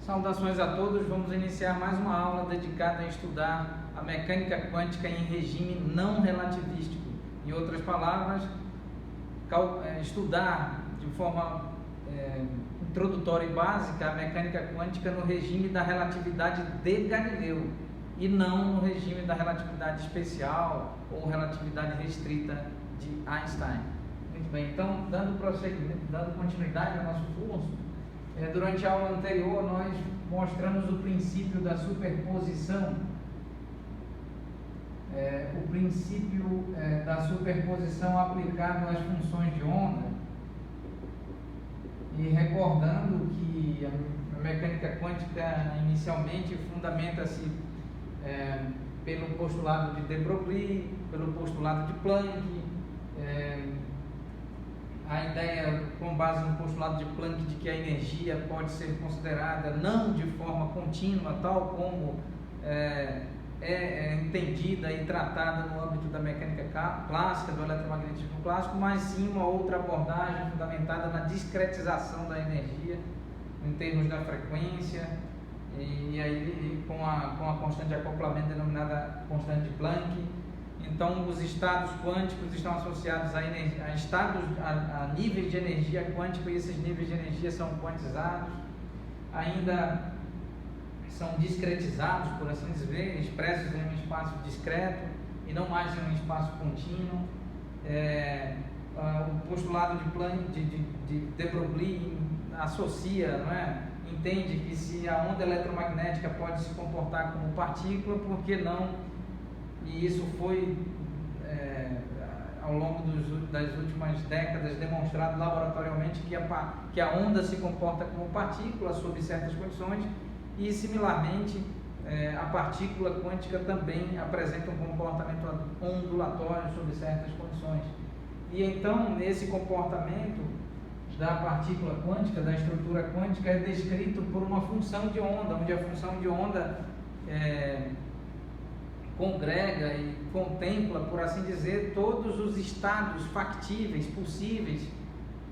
Saudações a todos, vamos iniciar mais uma aula dedicada a estudar a mecânica quântica em regime não relativístico. Em outras palavras, estudar de forma introdutória e básica a mecânica quântica no regime da relatividade de Galileu e não no regime da relatividade especial ou relatividade restrita de Einstein. Muito bem, então, dando continuidade ao nosso curso, durante a aula anterior nós mostramos o princípio da superposição, aplicado às funções de onda, e recordando que a mecânica quântica inicialmente fundamenta-se pelo postulado de de Broglie, pelo postulado de Planck, a ideia com base no postulado de Planck de que a energia pode ser considerada não de forma contínua, tal como é entendida e tratada no âmbito da mecânica clássica, do eletromagnetismo clássico, mas sim uma outra abordagem fundamentada na discretização da energia em termos da frequência e aí com a constante de acoplamento denominada constante de Planck. Então, os estados quânticos estão associados a níveis de energia quântico, e esses níveis de energia são quantizados, ainda são discretizados, por assim dizer, expressos em um espaço discreto e não mais em um espaço contínuo. O postulado de Planck, de Broglie, associa, entende que se a onda eletromagnética pode se comportar como partícula, por que não? E isso foi, ao longo das últimas décadas, demonstrado laboratorialmente que a onda se comporta como partícula sob certas condições e, similarmente, a partícula quântica também apresenta um comportamento ondulatório sob certas condições. E então, esse comportamento da partícula quântica, da estrutura quântica, é descrito por uma função de onda, onde a função de onda congrega e contempla, por assim dizer, todos os estados factíveis, possíveis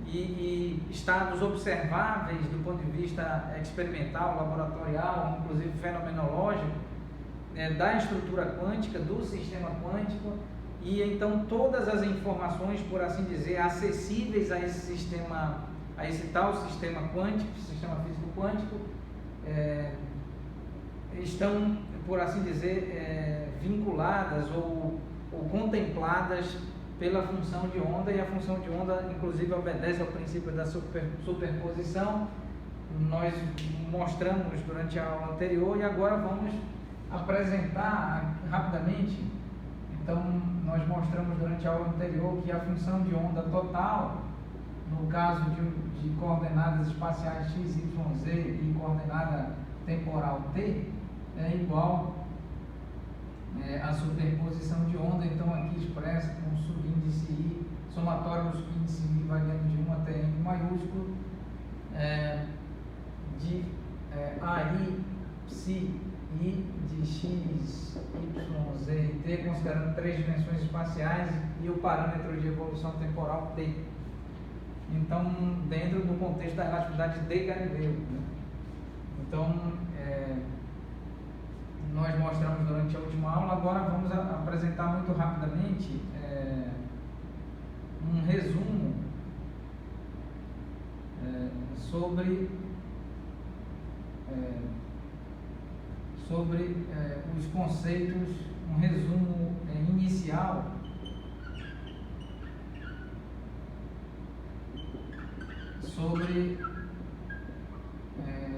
e estados observáveis do ponto de vista experimental, laboratorial, inclusive fenomenológico, da estrutura quântica, do sistema quântico, e então todas as informações, por assim dizer, acessíveis a esse sistema, a esse tal sistema quântico, sistema físico quântico, estão, por assim dizer, vinculadas ou contempladas pela função de onda, e a função de onda inclusive obedece ao princípio da superposição. Nós mostramos durante a aula anterior e agora vamos apresentar rapidamente. Então, nós mostramos durante a aula anterior que a função de onda total, no caso de coordenadas espaciais x, y, z e coordenada temporal t, é igual à superposição de onda, então aqui expressa com o subíndice I, somatório do subíndice I variando de 1 até N maiúsculo, de AI, psi, I de x, y, z e t, considerando 3 dimensões espaciais, e o parâmetro de evolução temporal t. Então, dentro do contexto da relatividade de Galileu. Então, nós mostramos durante a última aula. Agora vamos apresentar muito rapidamente um resumo sobre os conceitos, um resumo inicial sobre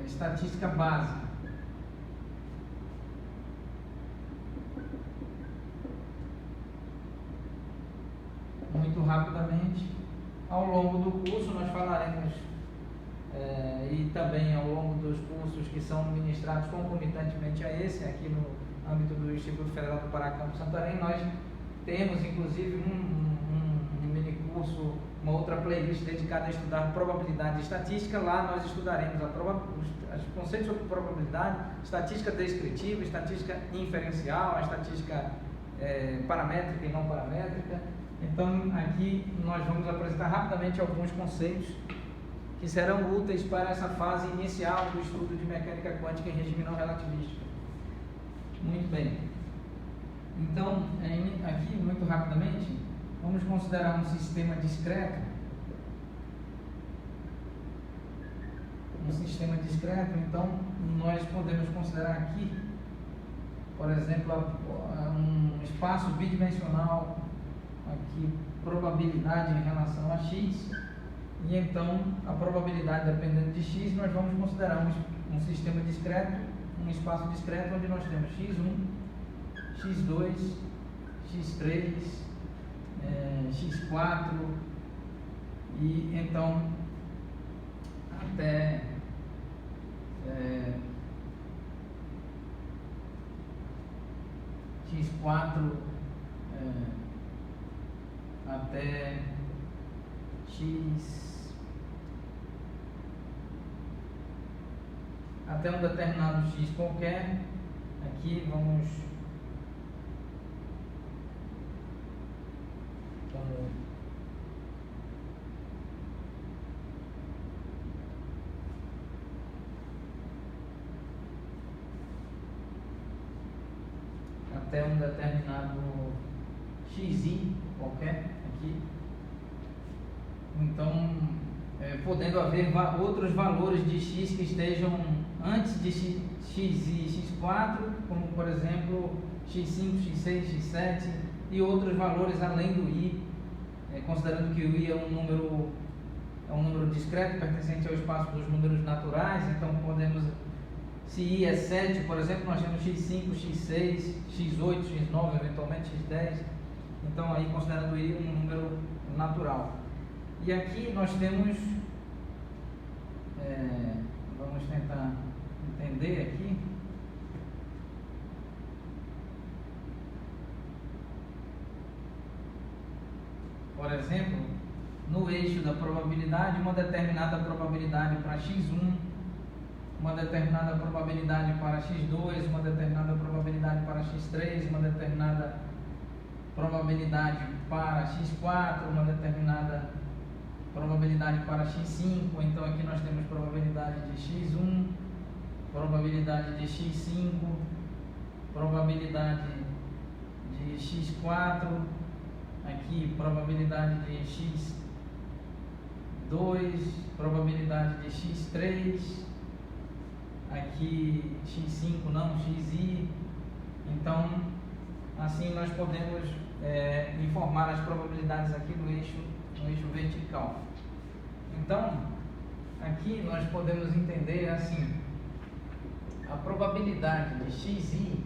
estatística básica. Muito rapidamente, ao longo do curso nós falaremos e também ao longo dos cursos que são ministrados concomitantemente a esse, aqui no âmbito do Instituto Federal do Pará, Campus Santarém, nós temos inclusive um mini curso, uma outra playlist dedicada a estudar probabilidade e estatística. Lá nós estudaremos os conceitos sobre probabilidade, estatística descritiva, estatística inferencial, a estatística paramétrica e não paramétrica. Então, aqui nós vamos apresentar rapidamente alguns conceitos que serão úteis para essa fase inicial do estudo de mecânica quântica em regime não relativístico. Muito bem. Então, aqui, muito rapidamente, vamos considerar um sistema discreto. Um sistema discreto, então, nós podemos considerar aqui, por exemplo, um espaço bidimensional, aqui, probabilidade em relação a x, e então, a probabilidade dependendo de x, nós vamos considerar um sistema discreto, um espaço discreto, onde nós temos x1, x2, x3, x4, e então, até x4 até até um determinado x qualquer. Aqui vamos até um determinado xi qualquer aqui. Então, podendo haver outros valores de x que estejam antes de x e x4, como por exemplo x5, x6, x7 e outros valores além do i, considerando que o i é um número discreto pertencente ao espaço dos números naturais. Então podemos, se i é 7, por exemplo, nós temos x5, x6, x8, x9, eventualmente x10. Então aí, considerando i um número natural. E aqui nós temos, vamos tentar entender aqui. Por exemplo, no eixo da probabilidade, uma determinada probabilidade para x1, uma determinada probabilidade para x2, uma determinada probabilidade para x3, uma determinada probabilidade para x4, uma determinada probabilidade para x5. Então aqui nós temos probabilidade de x1, probabilidade de x5, probabilidade de x4, aqui probabilidade de x2, probabilidade de x3, aqui x5 não, xi. Então assim nós podemos informar as probabilidades aqui no eixo vertical. Então aqui nós podemos entender assim: a probabilidade de xi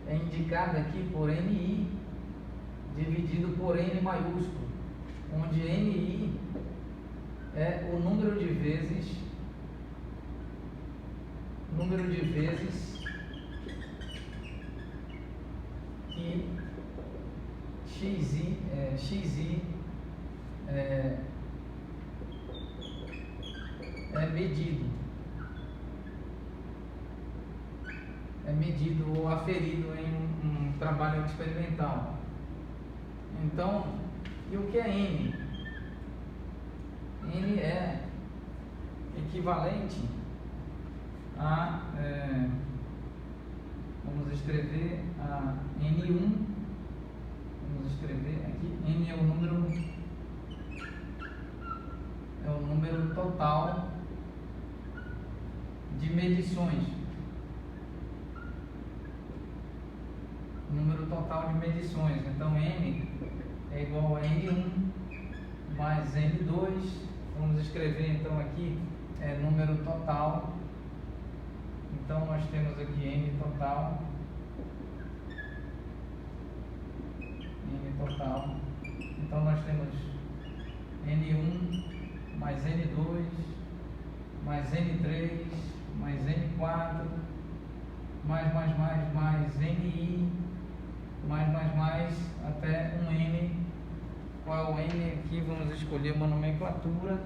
é indicada aqui por ni dividido por n maiúsculo, onde ni é o número de vezes que xi é medido ou aferido em um trabalho experimental. Então, e o que é n? N é equivalente a, vamos escrever a N1, vamos escrever aqui, N é o número total de medições. Número total de medições. Então N é igual a N1 mais N2. Vamos escrever então aqui número total. Então nós temos aqui N total. Então nós temos N1 mais N2 mais N3 mais N4 mais NI mais até um N. Qual é o N aqui? Vamos escolher uma nomenclatura.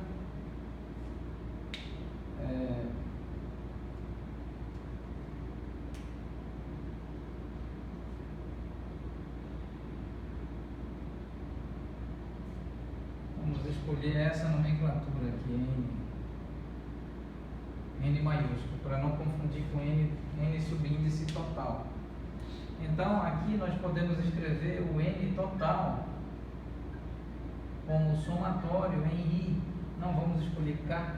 Vamos escolher essa nomenclatura aqui, N. maiúsculo, para não confundir com N subíndice total. Então, aqui nós podemos escrever o N total como somatório em I. Não vamos escolher K.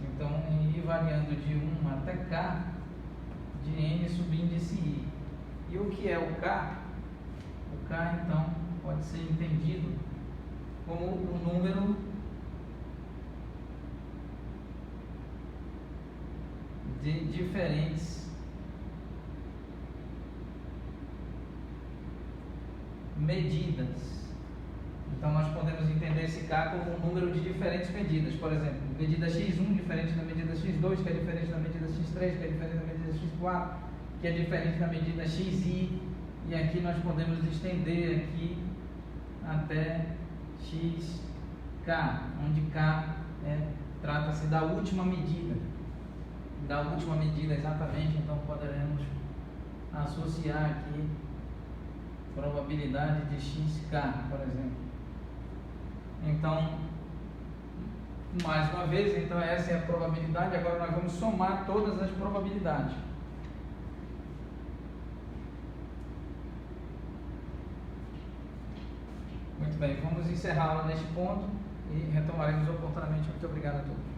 Então, em I variando de 1 até K, de N subíndice I. E o que é o K? O K, então, pode ser entendido como o número de diferentes medidas. Então, nós podemos entender esse K como um número de diferentes medidas. Por exemplo, medida x1 diferente da medida x2, que é diferente da medida x3, que é diferente da medida x4, que é diferente da medida xi. E aqui nós podemos estender aqui até xk, onde K trata-se da última medida. Da última medida exatamente, então poderemos associar aqui probabilidade de xk, por exemplo. Então, mais uma vez, então essa é a probabilidade. Agora nós vamos somar todas as probabilidades. Muito bem, vamos encerrar a aula neste ponto e retomaremos oportunamente. Muito obrigado a todos.